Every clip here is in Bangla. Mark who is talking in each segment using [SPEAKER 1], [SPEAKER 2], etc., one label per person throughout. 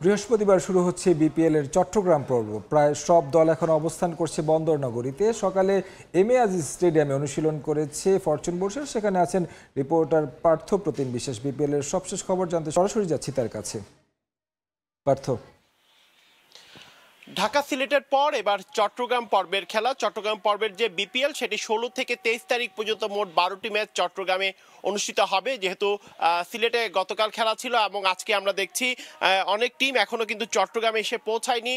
[SPEAKER 1] বৃহস্পতিবার শুরু হচ্ছে বিপিএল এর চট্টগ্রাম পর্ব। প্রায় সব দল এখন অবস্থান করছে বন্দরনগরীতে। সকালে এম এ আজিজ স্টেডিয়ামে অনুশীলন করেছে ফরচুন বরিশাল। সেখানে আছেন রিপোর্টার পার্থ প্রতিম বিশ্বাস। বিপিএল এর সবশেষ খবর জানতে সরাসরি যাচ্ছি তার কাছে। পার্থ,
[SPEAKER 2] ঢাকা সিলেটের পর এবার চট্টগ্রাম পর্বের খেলা। চট্টগ্রাম পর্বের যে বিপিএল সেটি 16 থেকে 23 তারিখ পর্যন্ত মোট 12টি ম্যাচ চট্টগ্রামে অনুষ্ঠিত হবে। যেহেতু সিলেটে গতকাল খেলা ছিল এবং আজকে আমরা দেখছি অনেক টিম এখনো কিন্তু চট্টগ্রামে এসে পৌঁছায়নি।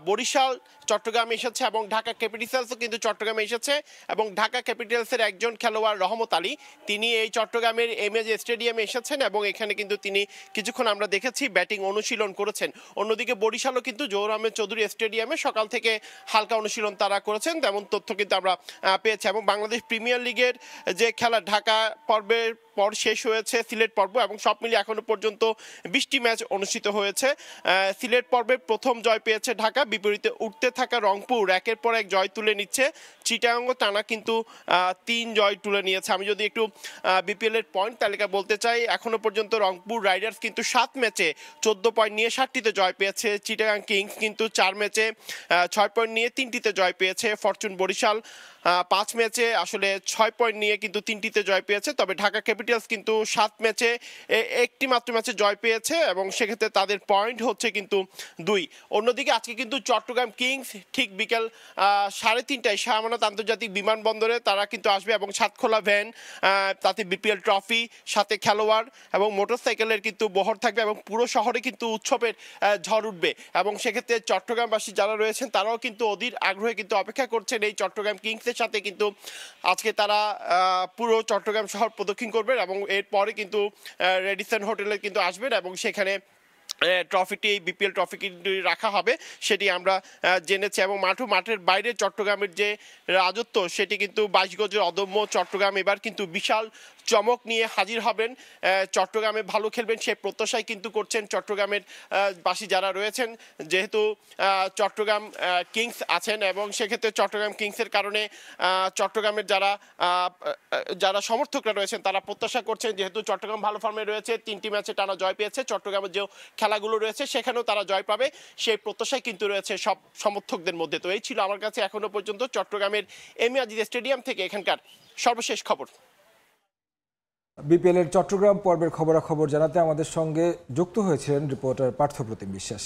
[SPEAKER 2] বরিশাল চট্টগ্রামে এসেছে এবং ঢাকা ক্যাপিটালসও কিন্তু চট্টগ্রামে এসেছে এবং ঢাকা ক্যাপিটালসের একজন খেলোয়াড় রহমত আলী, তিনি এই চট্টগ্রামের এম এ স্টেডিয়ামে এসেছেন এবং এখানে কিন্তু তিনি কিছুক্ষণ আমরা দেখেছি ব্যাটিং অনুশীলন করেছেন। অন্যদিকে বরিশালও কিন্তু জহুর আহমেদ চৌধুরী স্টেডিয়ামে সকাল থেকে হালকা অনুশীলন তারা করেছেন, তেমন তথ্য কিন্তু আমরা পেয়েছি। এবং বাংলাদেশ প্রিমিয়ার লিগের যে খেলা ঢাকা পর্বের পর শেষ হয়েছে সিলেট পর্ব এবং সব মিলিয়ে এখনো পর্যন্ত 20টি ম্যাচ অনুষ্ঠিত হয়েছে। সিলেট পর্বে প্রথম জয় পেয়েছে ঢাকা, বিপরীতে উঠতে থাকা রংপুর একের পর এক জয় তুলে নিচ্ছে। চিটাগাং টানা কিন্তু 3 জয় তুলে নিয়েছে। আমি যদি একটু বিপিএল এর পয়েন্ট তালিকা বলতে চাই, এখনো পর্যন্ত রংপুর রাইডার্স কিন্তু 7 ম্যাচে 14 পয়েন্ট নিয়ে 60টিতে জয় পেয়েছে। চিটাগাং কিংস কিন্তু 4 ম্যাচে 6 পয়েন্ট নিয়ে 3টিতে জয় পেয়েছে। ফরচুন বরিশাল 5 ম্যাচে আসলে 6 পয়েন্ট নিয়ে কিন্তু 3টিতে জয় পেয়েছে। তবে ঢাকা ক্যাপিটালস কিন্তু 7 ম্যাচে একটি মাত্র ম্যাচে জয় পেয়েছে এবং সেক্ষেত্রে তাদের পয়েন্ট হচ্ছে কিন্তু 2। অন্যদিকে আজকে কিন্তু চট্টগ্রাম কিংস ঠিক বিকেল 3:30টায় শাহ আমানত আন্তর্জাতিক বিমানবন্দরে তারা কিন্তু আসবে এবং সাতখোলা ভ্যান, তাতে বিপিএল ট্রফি, সাথে খেলোয়াড় এবং মোটরসাইকেলের কিন্তু বহর থাকবে এবং পুরো শহরে কিন্তু উৎসবের ঝড় উঠবে। এবং সেক্ষেত্রে চট্টগ্রামবাসী যারা রয়েছেন তারাও কিন্তু অধীর আগ্রহে কিন্তু অপেক্ষা করছেন এই চট্টগ্রাম কিংস সাথে কিন্তু আজকে তারা পুরো চট্টগ্রাম শহর প্রদক্ষিণ করবেন এবং এরপরে কিন্তু রেডিসন হোটেলে কিন্তু আসবেন এবং সেখানে ট্রফিটি, বিপিএল ট্রফিটি রাখা হবে সেটি আমরা জেনেছি। এবং মাঠের বাইরে চট্টগ্রামের যে রাজত্ব সেটি কিন্তু 22 গজের অদম্য চট্টগ্রাম এবার কিন্তু বিশাল চমক নিয়ে হাজির হবেন। চট্টগ্রামে ভালো খেলবেন সেই প্রত্যাশাই কিন্তু করছেন চট্টগ্রামের বাসী যারা রয়েছেন, যেহেতু চট্টগ্রাম কিংস আছেন এবং সেক্ষেত্রে চট্টগ্রাম কিংসের কারণে চট্টগ্রামের যারা সমর্থকরা রয়েছেন তারা প্রত্যাশা করছেন, যেহেতু চট্টগ্রাম ভালো ফর্মে রয়েছে, 3টি ম্যাচে টানা জয় পেয়েছে, চট্টগ্রামের যে খেলাগুলো রয়েছে সেখানেও তারা জয় পাবে সেই প্রত্যাশাই কিন্তু রয়েছে সব সমর্থকদের মধ্যে। তো এই ছিল আমার কাছে এখনো পর্যন্ত চট্টগ্রামের এম এ আজিজ স্টেডিয়াম থেকে এখানকার সর্বশেষ খবর।
[SPEAKER 1] বিপিএল এর চট্টগ্রাম পর্বের খবরাখবর জানাতে আমাদের সঙ্গে যুক্ত হয়েছিলেন রিপোর্টার পার্থ প্রতিম বিশ্বাস।